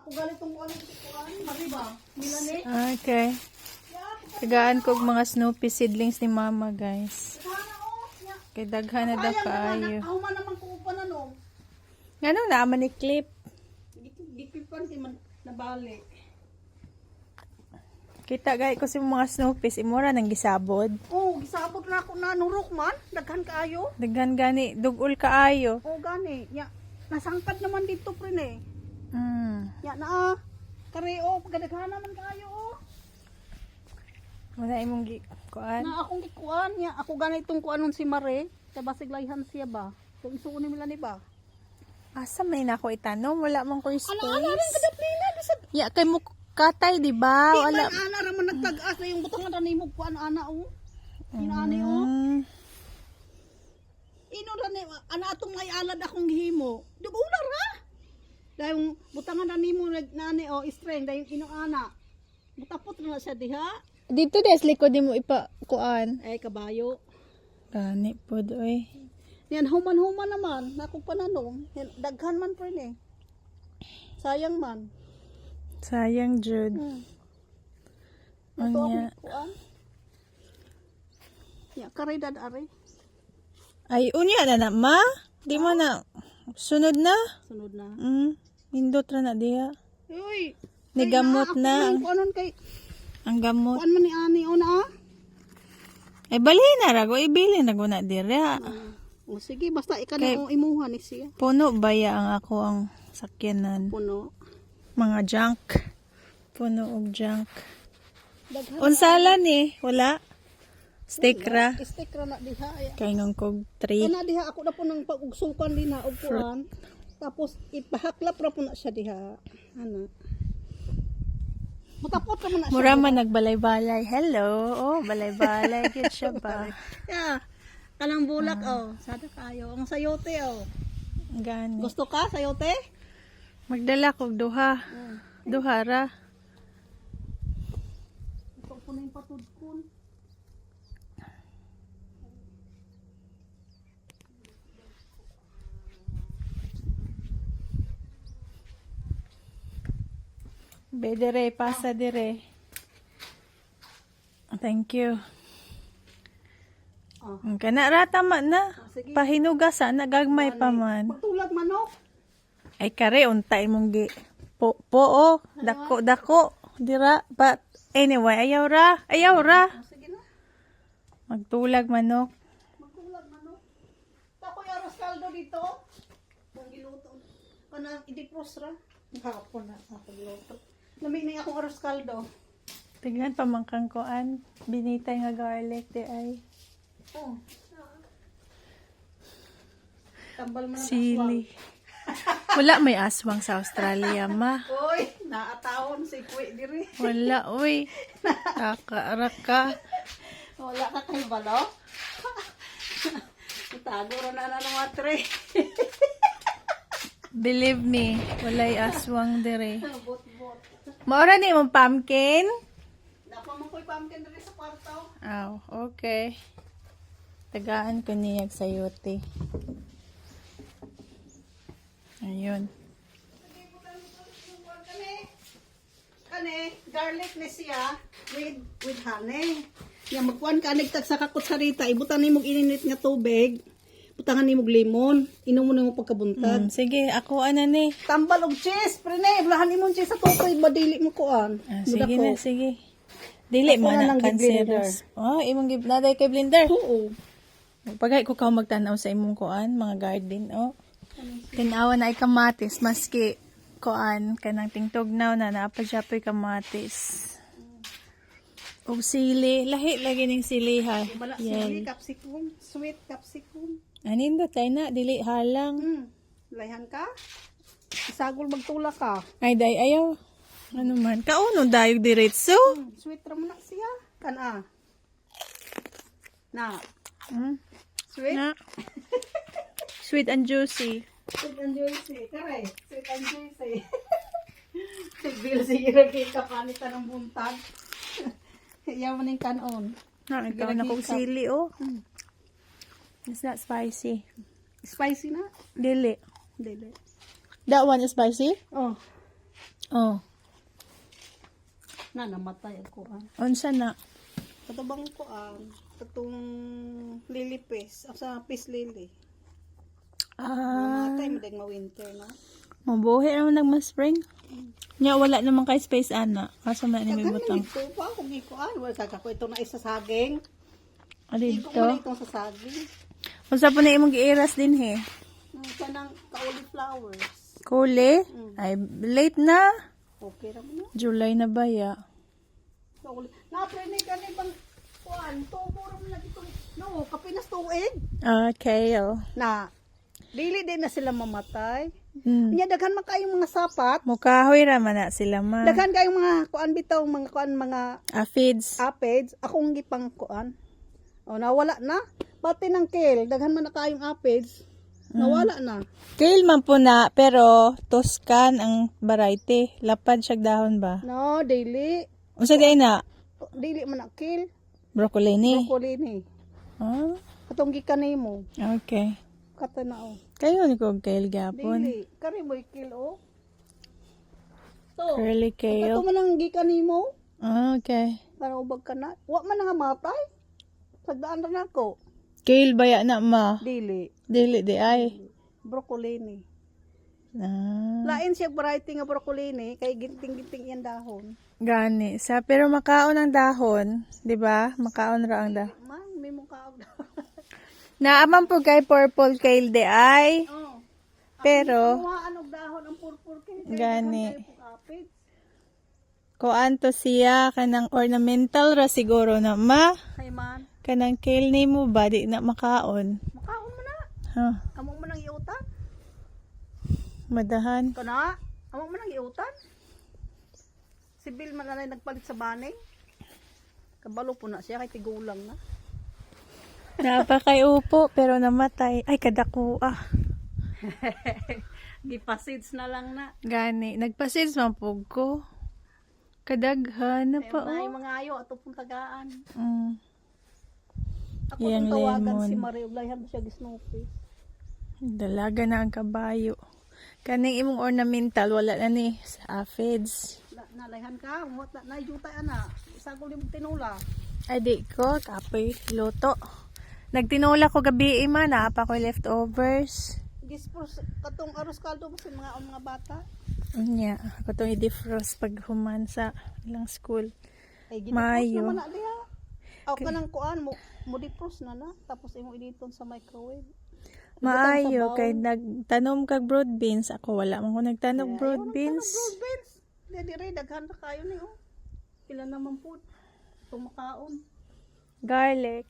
Ako galit tong ano kuan, mariba. Milane. Okay. Tagaan ko og mga Snoopy seedlings ni mama, guys. Sana oh. Ya. Kay daghan na daw kaayo. Ako man naman ko upan ano. Ngano naman ni clip? Gipipan di man nabali. Kita gay ko si mga Snoopys, imura nang gisabod. Oh, gisabot na ako na nurok man, daghan kaayo. Daghan gani, dugol kaayo. Oh, gani. Ya. Nasangkad naman dito pre ne. Ya na. Kare oh, pagdaghan naman kaayo oh. Wala imong kuan. Na akong gikuan niya. Ako gani itong kuanon si Mare. Kaya basig layhan siya ba? Kung isuon nila ni ba? Asa may nako itanom, wala man ko space. Ano rin kadaplina bisag. Ya kay mo katay di ba? Di Wala. man ana ra man nagtag-as na yung butangan ra nimo kuan ana oh. Inaani oh. Ino ra ni ana atong may alad akong gihimo. Dugula ra. Dahil yung butangan ra nimo nani oh strength dahil ino ana. Butapot na siya diha. Dito des likod mo ipa kuan. Ay kabayo. Gani pod oy. Yan human-human naman na akong pananong. Yan, daghan man pre ni. Sayang man. Sayang jud. Ito Unya. akong kuan. Ya, karidad ari. Ay unya na ma. Di mo na sunod na. Sunod na. Nindot ra na diha. Uy. Nigamot na. Kuanon kay Ang gamot. kuan man ni ani o na. Ay bali na ra ko ibili na guna dira. O sige, basta ika na o imuha ni siya. Puno baya ang ako ang sakyanan. Puno. Mga junk. Puno og junk. Daghan. Unsala ni, wala. Steak ra. Stick ra na diha. Ay, Kay nung kog 3. kana diha ako na po nang pag-ugsukan din na og kuan. Tapos ipahaklap ra po na siya diha. Ana. Mutapot ra man na siya. Mura man nagbalay-balay. Hello. Oh, balay-balay. Good siya ba? Yeah. Kanang bulak oh. Sada kayo. Ang sayote oh. Gani. Gusto ka sayote? Magdala kog duha. Duha ra. Ito po na yung patudkon. Be dire, pasa dire. Thank you. Oh. Kana ra tama na. Sige. Pahinugasan na gagmay pa man. Pagtulad manok. Ay kare untay mong gi po oh, dako dira but anyway ayaw ra. Oh, sige na. Magtulag manok. Magtulad manok. Tapo yung aros kaldo dito. Ang giluto. Kanang i-defrost ra. Hapon na ako giluto. Lamig na akong aros kaldo. Tignan pa man kang kuan, binitay nga garlic di ay. Oh. Tambal man ang Sili. Wala may aswang sa Australia ma. aswang. Uy, naatawon si Kwi diri. Wala oy. Raka. Wala ka kay balo. Itago ra na ng matre. Believe me, walay aswang dire. Bot-bot. Maura ni mong pumpkin? Napa man ko'y pumpkin diri sa kwarto. Oh, okay. Tagaan ko niyag sayote. Ayun. Kani, garlic ni siya with honey. Yang magkuan ka nagtag sa kakutsarita, ibutan nimo ininit nga tubig. Butangan nimo lemon, inom mo nimo pagkabuntag. Sige, ako ana ni. Tambal og cheese, prene, blahan nimo cheese sa tutoy badili mo kuan. Sige na, sige. Dili Ako man na na lang cancerous. Oh, imong naday kay blender. Oo. Pagay ko ka magtanaw sa imong kuan, mga garden, oh. Tinawa na ay kamatis, maski kuan, kanang tingtugnaw na naapadyapoy kamatis. Og sili, lahi lagi ning sili ha. Bala sili, capsicum, sweet capsicum. Anin do tay na, dili halang. Layhan ka? Isagol magtula ka. Ay, day, ayaw. Ano man, kauno dayog diretso. Sweet ra man na siya. Kana. Na. Mm. Sweet. Na. Sweet and juicy. Sweet and juicy. Kare, sweet and juicy. Tigbil sigira kay kapanit ka ng buntag. Yaman yung kanon. Na, ikaw na kong sili, oh. It's not spicy. Spicy na? Dili. Dili. That one is spicy? Oh. Oh, Na namatay ang kuan. unsa na? Katabang kuan, katong lilipis, sa pis lili. Ah, Namatay mo dahil ma-winter, no? mabuhi naman nagma-spring. Nya wala naman kay space ana. Asa man ni may Daghan butang. man ito pa, kung ikuan, wala kaka ko ito na isa saging. Iko Adito. mo na itong sa saging. Unsa pa na imong giiras din he? Kanang cauliflowers. Kule? Ay late na. Okay ra mo na. July na ba ya? Na-apply ka ni bang kuan, tubo ra mo na dito. No, kapinas tuig. Okay, oh. Na, dili din na sila mamatay. Mm. Nya daghan man kayong mga sapat. Mukahoy ra man na sila ma. Daghan kayong mga kuan bitaw, mga kuan, mga Aphids. aphids. Akong gipang kuan. O, nawala na. Pati ng kale, daghan man na kayong aphids. Nawala na. Kale man po na, pero Toscan ang variety. Lapad siya dahon ba? No, dili. Unsa day na? Dili man na kale. Broccoli ni. Broccoli ni. Ah, Katong gikan nimo. okay. Katanao. Kayo ni kog kale gapon. Dili. Kari mo kilo. To. Curly kale. Kato man ang gikan nimo. Ah, okay. Para ubag ka na. Wa man nga matay. Sagdaan ra nako. Kale baya na ma. Dili. Dili di ay. Broccoli ni. Ah, Lain siya variety nga broccoli ni kay ginting-ginting yan dahon. gani. Sa pero makaon ang dahon, di ba? Makaon ra ang dahon. Man, may mukha daw. Naaman po kay purple kale di ay. Oh. Pero Kuhaan og dahon ang purpur kay. Gani. Kapit. kuan to siya kanang ornamental ra siguro na ma. Hay man. Kanang kale ni mo ba di na makaon. Makaon mo na. Huh, Among mo nang iutan. madahan. Kana? Among mo nang iutan. Si Bill man na nagpalit sa baning. Kabalo po na siya kay tigulang na. Napakay upo pero namatay. Ay kadako ah. Gipasids na lang na. Gani, nagpasis man pug ko. Kadaghan na pa Ay, oh. mga ayo ato pong tagaan. Mm. Ako Yang pong tawagan lemon. si Mario Uglayhan siya gisnopi. Dalaga na ang kabayo. Kaning imong ornamental wala na ni sa aphids. Nalayhan ka, mo na jutay ana. Isa ko limog tinula. Ay di ko kapoy luto. Nagtinula ko gabi ima na pa ko leftovers. Gispros katong arroz kaldo mo sa mga bata. Nya, ako to i-defrost pag human sa ilang school. Ay Mayo. naman na diha. Aw kanang kuan mo defrost na na tapos imo initon sa microwave. Maayo kay nagtanom kag broad beans. Ako wala man ko nagtanom broad beans. Broad beans. Dire daghan ra kayo ni oh. Pila naman po tumakaon. Garlic.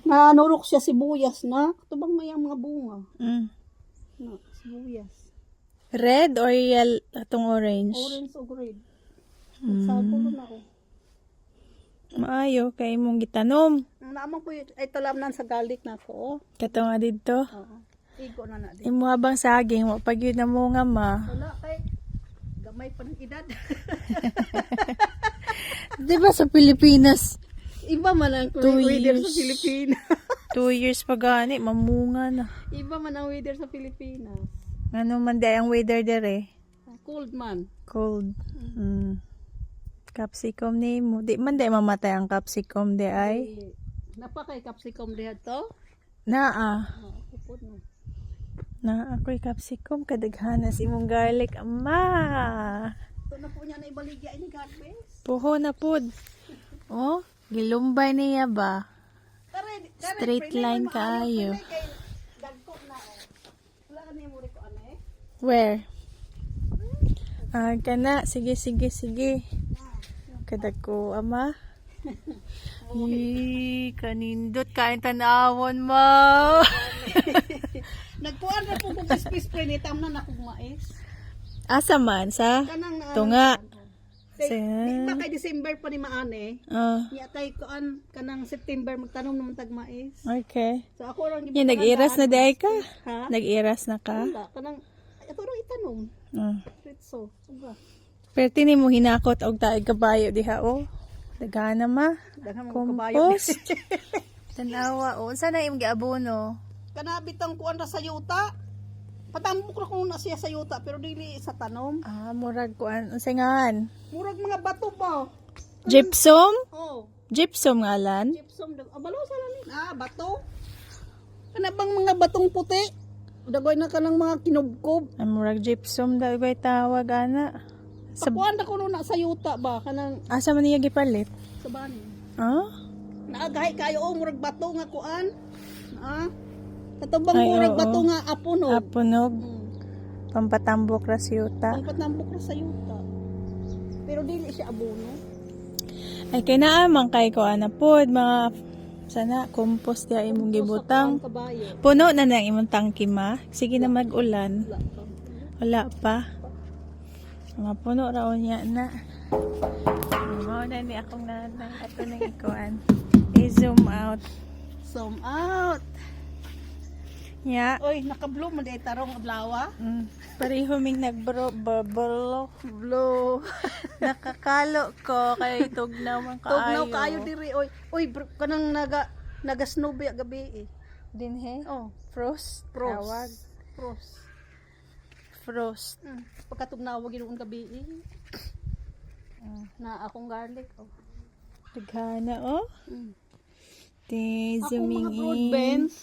Nanurok siya sibuyas na. Tubang may ang mga bunga. Mm. Na sibuyas. Red or yellow atong orange? Orange o red. Nagsagulo na ako. Maayo kay imong gitanom. Ang naamang ko ay talamnan sa garlic na ako. Oh. Kato nga didto. Oo. Igo na na din. Imo habang saging mo pag yun na mo nga ma. Wala kay gamay pa ng edad. Di ba sa Pilipinas Iba man ang 2 weather sa years. Pilipinas. 2 years pa gani mamunga na. Iba man ang weather sa Pilipinas. Ano man di ang weather dere? Cold man. Cold. Mm. Capsicum ni mo. Di man di mamatay ang capsicum di ay. Napakay capsicum diha to. Naa. Oh, kupod mo. Na ako'y capsicum kadaghanas imong garlic ama. Ito na po niya na ibaligya ini garbage. Puho na pud. Oh, gilumbay niya ba? Straight line kaayo. Dagko na oh. Wala ka niya mo rin ko ano eh. Where? Ah, kana. Sige, sige, sige. Kadako, ama. Kanindot. Kain tanawon mo. Nagpuan na po kung spray ni tam na akong mais. Asa man sa? Kanang na Tunga. Di ba kay December pa ni maane? Ah, Niya tay kuan kanang September magtanom naman tag mais. okay. So ako lang Yan, nag-iras na day ka? Ha? Nag-iras na ka? Wala kanang ato lang itanom. Ah. Ritso. Suga. Pero tini mo hinakot og taig kabayo diha oh. Dagana ma. Daghang mga kabayo. Compost. Tanawa oh. Unsa na imong giabono? Kanabit ang kuan ra sa yuta. Patambok ra ko na siya sa yuta pero dili sa tanom. Ah, murag kuan. Unsay ngan? Murag mga bato ba? Gypsum? Oh, Gypsum ngalan? gypsum dag. Abalo sa ni. Bato. Kana bang mga batong puti? Dagoy na kanang mga kinubkob. Ay, murag gypsum daw iba'y tawag ana. Sa Pakuan na ko na sa yuta ba kanang asa man niya gipalit? sa bani. Ah? Naagahay kayo murag bato nga kuan. Katubang Ay, murag oo. bato nga apuno. Apunog. Hmm. Pampatambok ra sa yuta. Ang patambok ra sa yuta. Pero dili siya abono. Ay kay naa man kay ko ana pod mga sana compost ya imong gibutang. Sa kabayo. Puno na nang imong tangki ma. Sige na mag-ulan. Wala pa. Wala pa. Mga puno ra unya na. Mao na ni akong nanay ato nang ikuan. I-zoom out. Zoom out. Ya. Oy, naka-blue man day tarong adlaw. Pareho ming nagbro Blue. nakakalo ko kay tugnaw man kaayo. Tugnaw kaayo diri oy. Oy, kanang naga snow ba gabi eh. Dinhe. Oh, Frost. frost. Tawag. Frost. Frost. Pagkatugnaw ginoon gabi eh. Na akong garlic oh. Daghana oh. Mm. Di Ako zooming mga broad in. bends.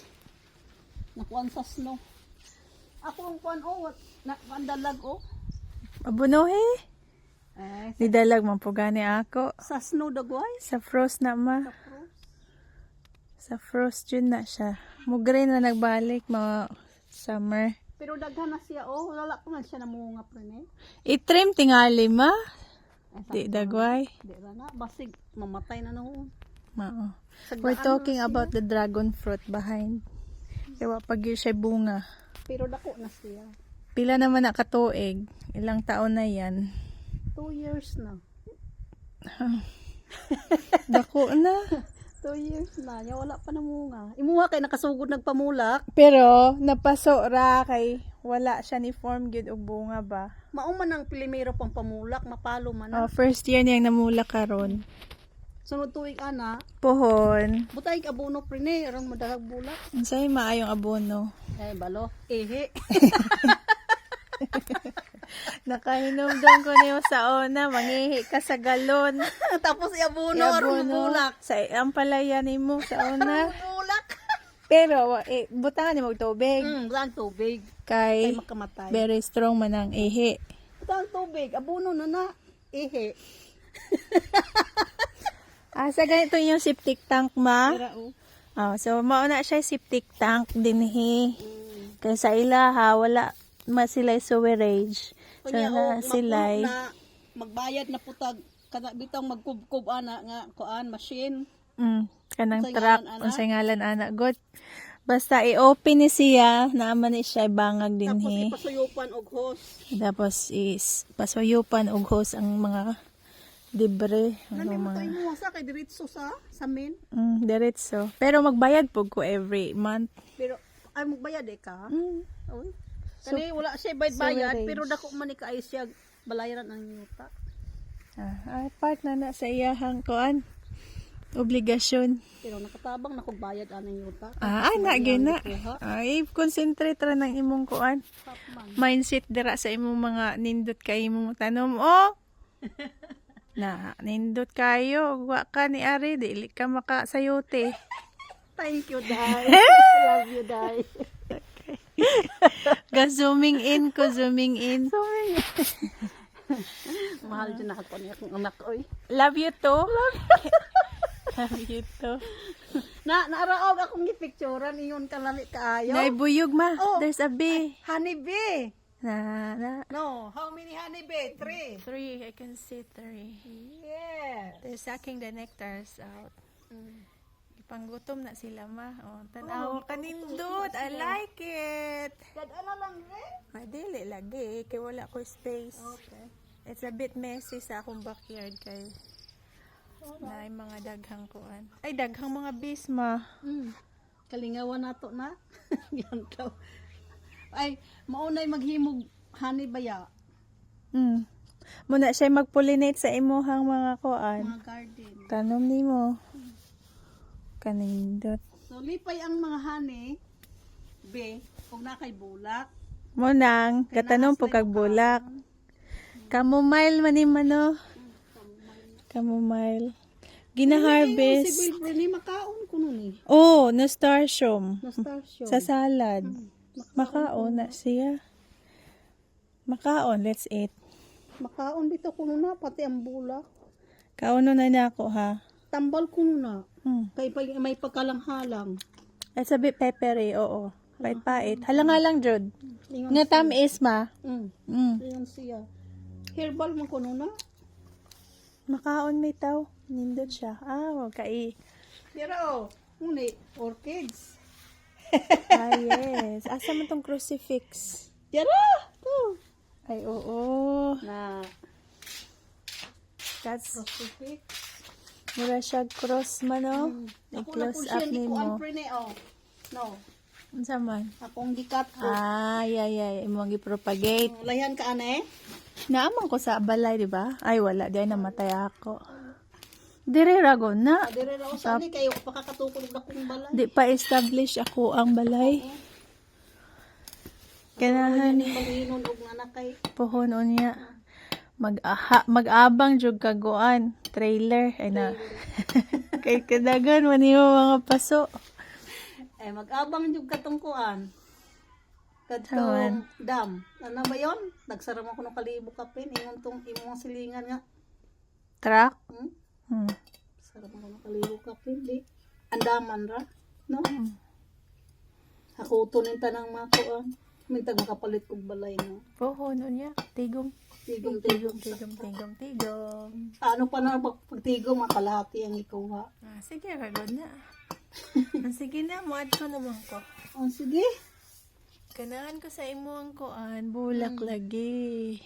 Nakuan sa snow. Ako ang kuan oh, pandalag oh. Abuno he. Eh, Nidalag man po gani ako. sa snow dagway. Sa frost na ma. Sa frost. Sa frost yun na siya. Mugre na nagbalik mga summer. Pero daghan na siya oh, wala pa man siya namunga pre ne. I-trim tingali ma. Di Eh, dagway. Di ra na basig mamatay na noon. Mao. Sagdaan We're talking na siya. about the dragon fruit behind. Kaya pag yun siya bunga. Pero dako na siya. Pila naman na katuig. Ilang taon na yan. 2 years na. Dako na. 2 years na. Ya wala pa namunga. Imuha kay nakasugod nagpamulak. Pero napaso ra kay wala siya ni form gyud og bunga ba. Mao man ang pilimero pang pamulak, mapalo man na. First year niyang namula karon. Sunod tuig ana, Pohon. butay abono pre ne, aron madahag bulak. Unsay maayong abono? Ay balo, ehe. Nakahinom doon ko niyo sa una, mangihi ka sa galon. Tapos iabono aron bulak. Sa ampalaya nimo sa una. Bulak. Pero butangan ni mo og tubig Butang tubig. Kay kay makamatay. very strong man ang ihi. Butang tubig, abono na na. Ehe. Sa ganito yung septic tank ma. Dira oh. So mauna siya septic tank dinhi. Kaya sa ilaha wala masilay sewerage. So Kanya na silay. na magbayad na putag kana bitang magkubkob ana nga kuan machine. Kanang Unsay truck, ngalan, ana? unsay ngalan ana god. Basta i-open ni siya, naaman ni siya bangag Tapos dinhi. ipasuyupan og hose. Tapos is pasuyupan og hose ang mga libre. Nani mo tayo mo sa kay diretso sa main. Diretso. Pero magbayad po ko every month. Pero ay magbayad ka. Mm. Oy. Kani wala siya bayad sewerage. pero dako man ni kaay siya balayaran ang yuta. Ay, part na sa iyahang kuan. Obligasyon. Pero nakatabang na kog bayad anang yuta. Na gina. Ay, concentrate ra ng imong kuan. Man. Mindset dira sa imong mga nindot kay imong tanom. Oh. Na nindot kayo, wa ka ni ari dili ka makasayote. Thank you, Dai. Love you, Dai. Ga zooming in ko, zooming in. Mahal din ako ni akong anak oy. Love you too. Love you too. Naaraog akong gipicturean ingon kalali kaayo. Naibuyog ma. Oh. There's a bee. Honey bee. Na. No, how many honey bee? 3. 3, I can see 3. Yes. They're sucking the nectars out. Panggutom na sila ma. Tanaw ka nindot. I like it. Ano lang rin? Dili lagi kay wala ko space. Okay. It's a bit messy sa akong backyard kay na mga daghang kuan. Ay daghang mga bees ma. Kalingawan nato na. Yan daw. Ay, maunay maghimog honey baya. Muna siya mag-pollinate sa imuhang mga kuan. Mga garden. Tanom nimo. Kanindot. So, lipay ang mga honey bee kung na kay bulak. Mo nang gatanong po kag bulak. Chamomile man ni mano. Chamomile. Si Gina-harvest. Wilbur ni makaon ko nun eh. Oh, nastartium. Nastasyon. Sa salad. Makaon na siya. Makaon, let's eat. Makaon dito ko nun na, pati ang bulak. Kauno na ako ha. Tambal ko nun na. Hmm. Kay may pagkalang-halang. At sabi peppery, oo. Pait-pait. Halang-halang, Jod. Ingon Nga tamis ma. Mm. Ayan siya. Herbal man ko nun na. Makaon may tao. Nindot siya. Wag kai. Pero, ngunit, orchids. Ah, yes. Asa man tong crucifix? Tira! To. Ay, oo. Na, That's, crucifix. mura siya cross man, oh. Ako I-close na po up siya, ni hindi ko mo. ang prene, oh. No. Unsa man? Akong gikat ko. Ay. Imong gi-propagate. Layan ka, ane? Naamang ko sa balay, di ba? Ay, wala. Di ay namatay ako. Dire ragon na. Dire raw sa ni kayo pakakatukod na kong balay. Di pa establish ako ang balay. Kanahan Manginon og nanakay. pohon unya. Mag-abang jud kaguan. Trailer. Ay na. Kay kadagan man yung mga paso. Mag-abang jud katong kuan. Tawan. Kadtong dam. Ano ba yon? Nagsara mo ko ng kalibo kapin. Ingon tong imong silingan nga. Truck. Hmm? Sarap mo ng kalibo kapin. Di. Andaman ra. No? Ako tunin tanang makuan. Mintag makapalit kog balay no. Pohon unya. Tigom. Tigong Tigom. tigong. Tigom. Ano pa na pagtigong makalahati ang ikuha. Sige, ragod na. Sige na, muad ko naman ko. Oh, sige. Kanahan ko sa imo ang kuan, bulak lagi.